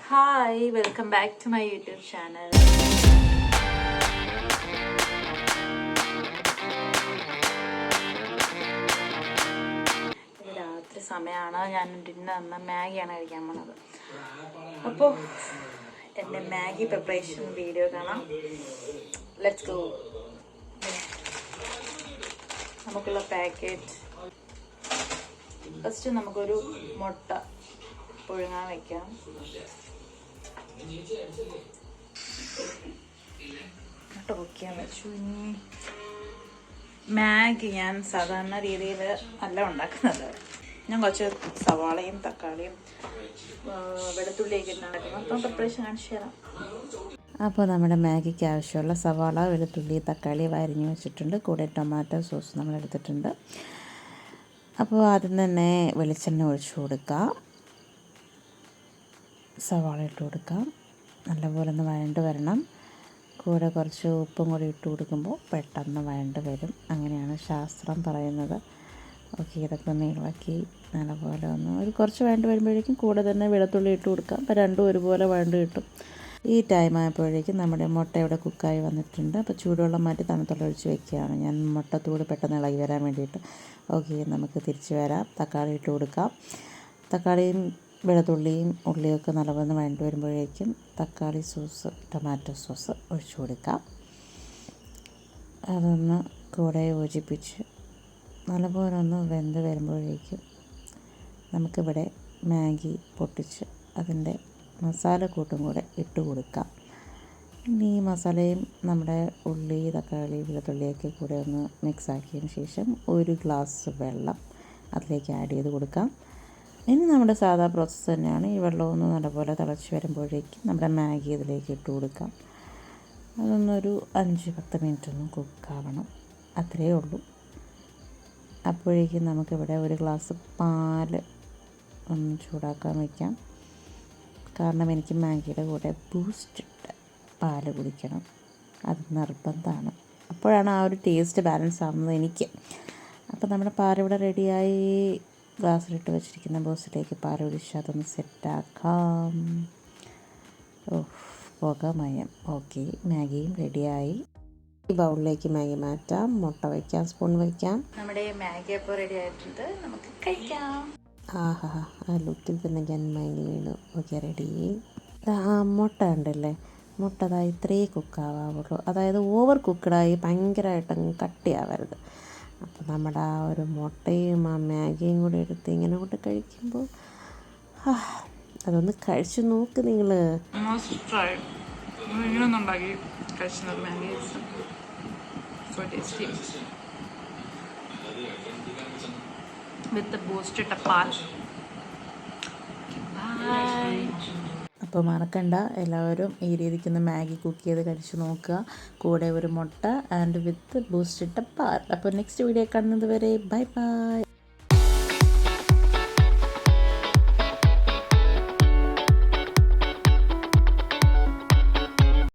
Hi, welcome back to my YouTube channel. രാത്രി സമയമാണ്. ഞാൻ ഇന്ന് മാഗിയാണ് കഴിക്കാൻ പോണത്. അപ്പോൾ എൻ്റെ മാഗി പ്രിപ്പറേഷൻ വീഡിയോ കാണാം. Let's go. നമുക്കുള്ള പാക്കറ്റ് ഫസ്റ്റ് നമുക്കൊരു മുട്ട പുഴുങ്ങാൻ വയ്ക്കാം. മുട്ട പൊക്കിയാൻ വെച്ചു. ഇനി മാഗി ഞാൻ സാധാരണ രീതിയിൽ അല്ല ഉണ്ടാക്കുന്നത്. ഞാൻ കുറച്ച് സവാളയും തക്കാളിയും വെളുത്തുള്ളിയൊക്കെ ഉണ്ടാക്കുന്നു. അപ്പം പ്രിപ്പറേഷൻ കാണിച്ചു തരാം. അപ്പോൾ നമ്മുടെ മാഗിക്ക് ആവശ്യമുള്ള സവാള, വെളുത്തുള്ളി, തക്കാളി അരിഞ്ഞു വെച്ചിട്ടുണ്ട്. കൂടെ ടൊമാറ്റോ സോസ് നമ്മൾ എടുത്തിട്ടുണ്ട്. അപ്പോൾ ആദ്യം തന്നെ വെളിച്ചെണ്ണ ഒഴിച്ചു കൊടുക്കാം. സവാള ഇട്ട് കൊടുക്കാം. നല്ലപോലെ ഒന്ന് വഴണ്ട് വരണം. കൂടെ കുറച്ച് ഉപ്പും കൂടി ഇട്ട് കൊടുക്കുമ്പോൾ പെട്ടെന്ന് വഴണ്ട് വരും. അങ്ങനെയാണ് ശാസ്ത്രം പറയുന്നത്. ഓക്കെ, ഇതൊക്കെ ഒന്ന് ഇളക്കി നല്ലപോലെ ഒരു കുറച്ച് വഴണ്ട് വരുമ്പോഴേക്കും കൂടെ തന്നെ വെളുത്തുള്ളി ഇട്ട് കൊടുക്കാം. അപ്പോൾ രണ്ടും ഒരുപോലെ വഴണ്ട് കിട്ടും. ഈ ടൈം ആയപ്പോഴേക്കും നമ്മുടെ മുട്ട ഇവിടെ കുക്കായി വന്നിട്ടുണ്ട്. അപ്പോൾ ചൂടുവെള്ളം മാറ്റി തണുത്തുള്ള ഒഴിച്ച് വെക്കുകയാണ് ഞാൻ, മുട്ടത്തൂട് പെട്ടെന്ന് ഇളകി വരാൻ വേണ്ടിയിട്ട്. ഓക്കെ, നമുക്ക് തിരിച്ച് വരാം. തക്കാളി ഇട്ട് കൊടുക്കാം. തക്കാളിയും വെളുത്തുള്ളിയും ഉള്ളിയൊക്കെ നല്ലപോലെ വഴണ്ട് വരുമ്പോഴേക്കും തക്കാളി സോസ്, ടൊമാറ്റോ സോസ് ഒഴിച്ചു കൊടുക്കാം. അതൊന്ന് കൂടെ യോജിപ്പിച്ച് നല്ലപോലെ ഒന്ന് വെന്ത് വരുമ്പോഴേക്കും നമുക്കിവിടെ മാഗി പൊട്ടിച്ച് അതിൻ്റെ മസാലക്കൂട്ടും കൂടെ ഇട്ട് കൊടുക്കാം. ഇനി ഈ മസാലയും നമ്മുടെ ഉള്ളി, തക്കാളി, വെളുത്തുള്ളിയൊക്കെ കൂടെ ഒന്ന് മിക്സാക്കിയതിന് ശേഷം ഒരു ഗ്ലാസ് വെള്ളം അതിലേക്ക് ആഡ് ചെയ്ത് കൊടുക്കാം. ഇനി നമ്മുടെ സാധാ പ്രോസസ്സ് തന്നെയാണ്. ഈ വെള്ളമൊന്ന് നല്ലപോലെ തിളച്ച് വരുമ്പോഴേക്കും നമ്മുടെ മാഗി ഇതിലേക്ക് ഇട്ട് കൊടുക്കാം. അതൊന്നൊരു 5-10 മിനിറ്റ് ഒന്ന് കുക്കാവണം. അത്രയേ ഉള്ളൂ. അപ്പോഴേക്കും നമുക്കിവിടെ ഒരു ഗ്ലാസ് പാല് ഒന്ന് ചൂടാക്കാൻ വയ്ക്കാം. കാരണം എനിക്ക് മാഗിയുടെ കൂടെ ബൂസ്റ്റ് ഇട്ട് പാല് കുടിക്കണം, അത് നിർബന്ധമാണ്. അപ്പോഴാണ് ആ ഒരു ടേസ്റ്റ് ബാലൻസ് ആവുന്നത് എനിക്ക്. അപ്പോൾ നമ്മുടെ പാലിവിടെ റെഡിയായി. ഗ്ലാസ്സിലിട്ട് വെച്ചിരിക്കുന്ന ബൂസ്റ്റിലേക്ക് പാൽ ഒഴിച്ച് അതൊന്ന് സെറ്റാക്കാം. പുകമയം. ഓക്കെ, മാഗിയും റെഡിയായി. ഈ ബൗളിലേക്ക് മാഗി മാറ്റാം. മുട്ട വയ്ക്കാം, സ്പൂൺ വയ്ക്കാം. നമ്മുടെ മാഗി അപ്പോൾ റെഡി ആയിട്ടുണ്ട്. നമുക്ക് കഴിക്കാം. ആഹാ, ആ ലുക്കിൽ തന്നെ ഞാൻ മയങ്ങി വീണു. Okay, ready. മുട്ട ഉണ്ടല്ലേ, മുട്ട ഇത്രയേ കുക്കാവുള്ളൂ. അതായത് ഓവർ കുക്കഡായി ഭയങ്കരമായിട്ടങ്ങ് കട്ടിയാവരുത്. അപ്പോൾ നമ്മുടെ ആ ഒരു മുട്ടയും ആ മാഗിയും കൂടെ എടുത്ത് ഇങ്ങനെ കൊണ്ട് കഴിക്കുമ്പോൾ അതൊന്ന് കഴിച്ചു നോക്ക് നിങ്ങൾ. ഇങ്ങനൊന്നുണ്ടാക്കി കഴിച്ചത് മാഗി സോ ടേസ്റ്റി വിത്ത് ബൂസ്റ്റ് ഇട്ട പാൽ. ബൈ. അപ്പോൾ മറക്കണ്ട, എല്ലാവരും ഈ രീതിക്കൊന്ന് മാഗി കുക്ക് ചെയ്ത് കഴിച്ച് നോക്കുക. കൂടെ ഒരു മുട്ട ആൻഡ് വിത്ത് ബൂസ്റ്റ് ഇട്ട പാൽ. അപ്പോൾ നെക്സ്റ്റ് വീഡിയോ കാണുന്നത് വരെ ബൈ ബൈ.